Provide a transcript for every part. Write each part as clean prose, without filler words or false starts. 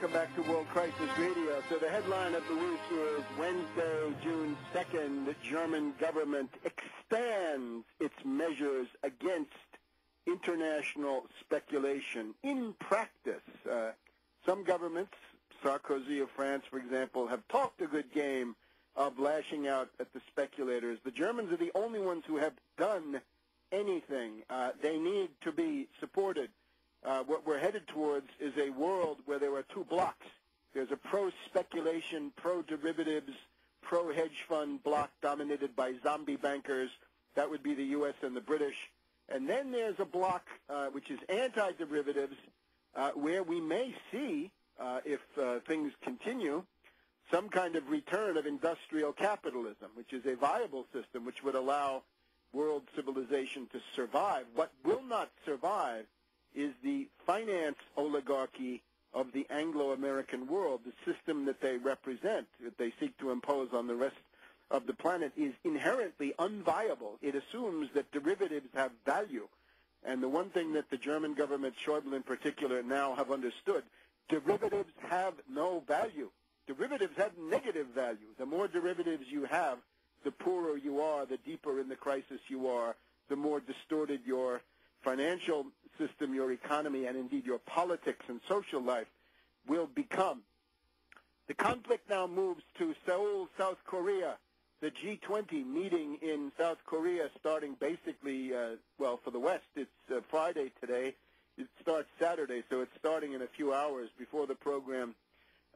welcome back to World Crisis Radio. So the headline of the week is Wednesday, June 2nd, the German government expands its measures against international speculation. In practice, some governments, Sarkozy of France, for example, have talked a good game of lashing out at the speculators. The Germans are the only ones who have done anything. They need to be supported. What we're headed towards is a world where there are two blocks. There's a pro-speculation, pro-derivatives, pro-hedge fund block dominated by zombie bankers. That would be the U.S. and the British. And then there's a block which is anti-derivatives where we may see, if things continue, some kind of return of industrial capitalism, which is a viable system which would allow world civilization to survive. What will not survive is the finance oligarchy of the Anglo-American world. The system that they represent, that they seek to impose on the rest of the planet, is inherently unviable. It assumes that derivatives have value. And the one thing that the German government, Schäuble in particular, now have understood, derivatives have no value. Derivatives have negative value. The more derivatives you have, the poorer you are, the deeper in the crisis you are, the more distorted your financial system, your economy, and indeed your politics and social life will become. The conflict now moves to Seoul, South Korea. The G20 meeting in South Korea starting basically, well, for the West, it's Friday today. It starts Saturday, so it's starting in a few hours before the program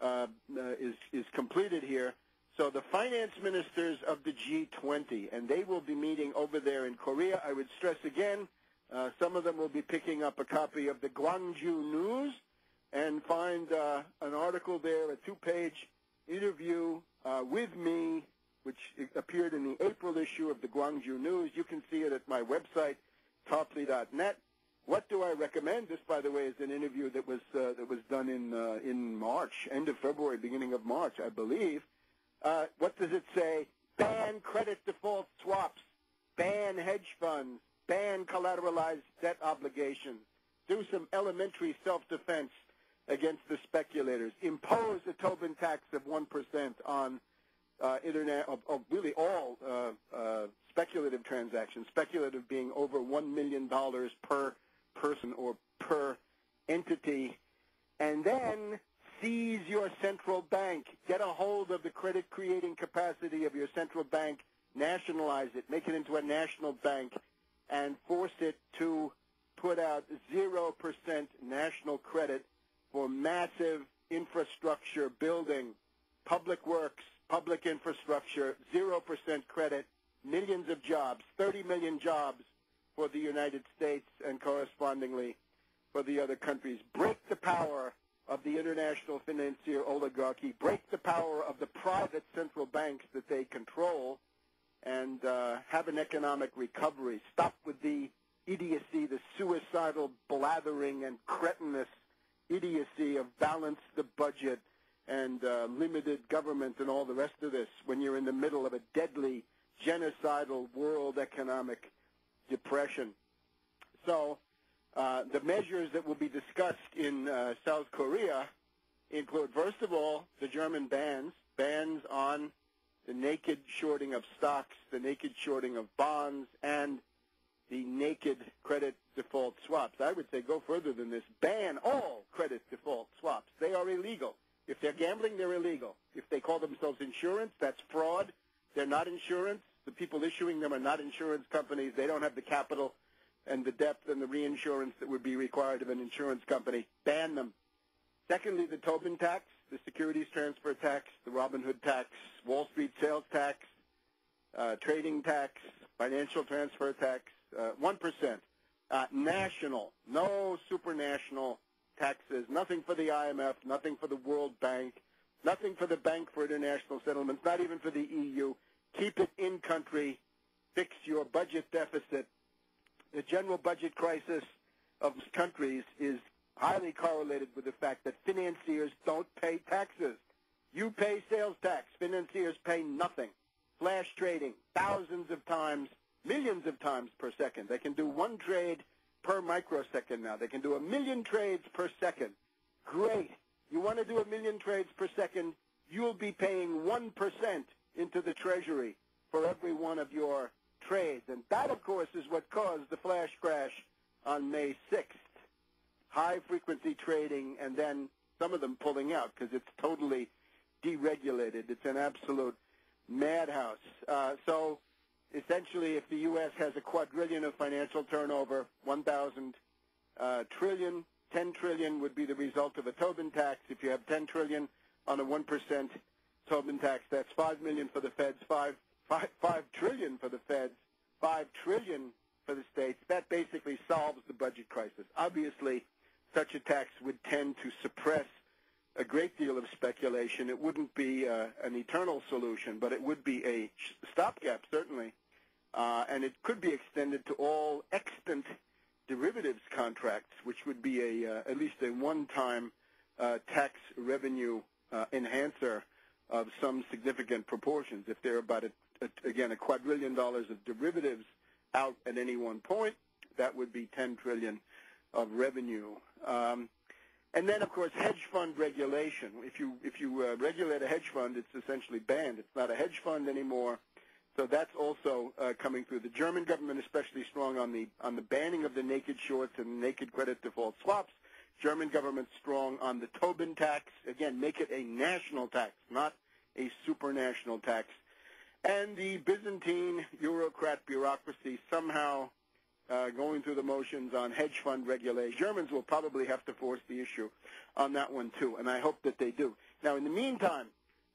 is completed here. So the finance ministers of the G20, and they will be meeting over there in Korea. I would stress again, some of them will be picking up a copy of the Gwangju News and find an article there, a two-page interview with me, which appeared in the April issue of the Gwangju News. You can see it at my website, tarpley.net. What do I recommend? This, by the way, is an interview that was done in March, end of February, beginning of March, I believe. What does it say? Ban credit default swaps, ban hedge funds, ban collateralized debt obligations, do some elementary self-defense against the speculators, impose a Tobin tax of 1% on internet of really all speculative transactions, speculative being over $1 million per person or per entity, and then seize your central bank. Get a hold of the credit-creating capacity of your central bank, nationalize it, make it into a national bank, and force it to put out 0% national credit for massive infrastructure building, public works, public infrastructure, 0% credit, millions of jobs, 30 million jobs for the United States and correspondingly for the other countries. Break the power of the international financier oligarchy, break the power of the private central banks that they control, and have an economic recovery. Stop with the idiocy, the suicidal blathering and cretinous idiocy of balance the budget and limited government and all the rest of this when you're in the middle of a deadly genocidal world economic depression. So the measures that will be discussed in South Korea include, first of all, the German bans on the naked shorting of stocks, the naked shorting of bonds, and the naked credit default swaps. I would say go further than this. Ban all credit default swaps. They are illegal. If they're gambling, they're illegal. If they call themselves insurance, that's fraud. They're not insurance. The people issuing them are not insurance companies. They don't have the capital and the depth and the reinsurance that would be required of an insurance company. Ban them. Secondly, the Tobin tax, the securities transfer tax, the Robin Hood tax, Wall Street sales tax, trading tax, financial transfer tax, 1%. National, no supranational taxes, nothing for the IMF, nothing for the World Bank, nothing for the Bank for International Settlements, not even for the EU. Keep it in country. Fix your budget deficit. The general budget crisis of countries is highly correlated with the fact that financiers don't pay taxes. You pay sales tax. Financiers pay nothing. Flash trading, thousands of times, millions of times per second. They can do one trade per microsecond now. They can do 1 million trades per second. Great. You want to do 1 million trades per second, you'll be paying 1% into the Treasury for every one of your trades. And that, of course, is what caused the flash crash on May 6th. High-frequency trading and then some of them pulling out because it's totally deregulated. It's an absolute madhouse. So essentially, if the U.S. has a quadrillion of financial turnover, 1,000 trillion, 10 trillion would be the result of a Tobin tax. If you have 10 trillion on a 1% Tobin tax, that's 5 million for the feds, 5 trillion for the feds, 5 trillion for the states. That basically solves the budget crisis. Obviously, such a tax would tend to suppress a great deal of speculation. It wouldn't be an eternal solution, but it would be a stopgap, certainly. And it could be extended to all extant derivatives contracts, which would be at least a one-time tax revenue enhancer of some significant proportions. If there are about, again, a quadrillion dollars of derivatives out at any one point, that would be 10 trillion of revenue. And then, of course, hedge fund regulation. If you regulate a hedge fund, it's essentially banned. It's not a hedge fund anymore. So that's also coming through. The German government, especially strong on the banning of the naked shorts and naked credit default swaps. German government strong on the Tobin tax. Again, make it a national tax, not a supranational tax. And the Byzantine Eurocrat bureaucracy somehow going through the motions on hedge fund regulation. Germans will probably have to force the issue on that one, too, and I hope that they do. Now, in the meantime,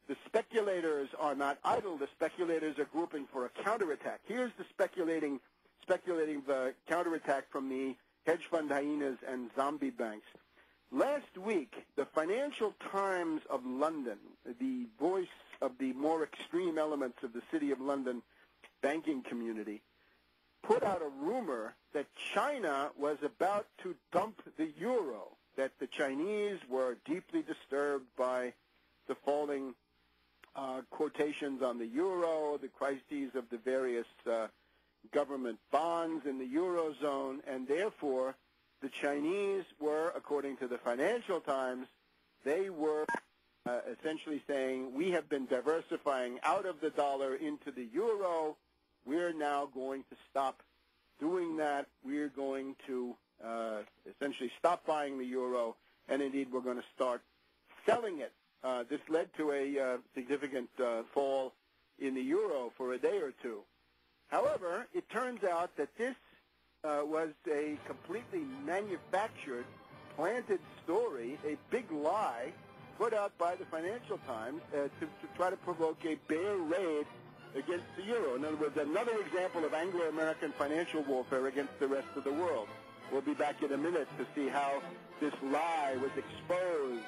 the speculators are not idle. The speculators are grouping for a counterattack. Here's the speculating the counterattack from the hedge fund hyenas and zombie banks. Last week, the Financial Times of London, the voice of the more extreme elements of the City of London banking community, put out a rumor that China was about to dump the euro, that the Chinese were deeply disturbed by the falling quotations on the euro, the crises of the various government bonds in the eurozone, and therefore the Chinese were, according to the Financial Times, they were essentially saying, we have been diversifying out of the dollar into the euro. We're now going to stop doing that. We're going to essentially stop buying the euro, and indeed we're going to start selling it. This led to a significant fall in the euro for a day or two. However, it turns out that this was a completely manufactured, planted story, a big lie put out by the Financial Times to try to provoke a bear raid against the euro. In other words, another example of Anglo-American financial warfare against the rest of the world. We'll be back in a minute to see how this lie was exposed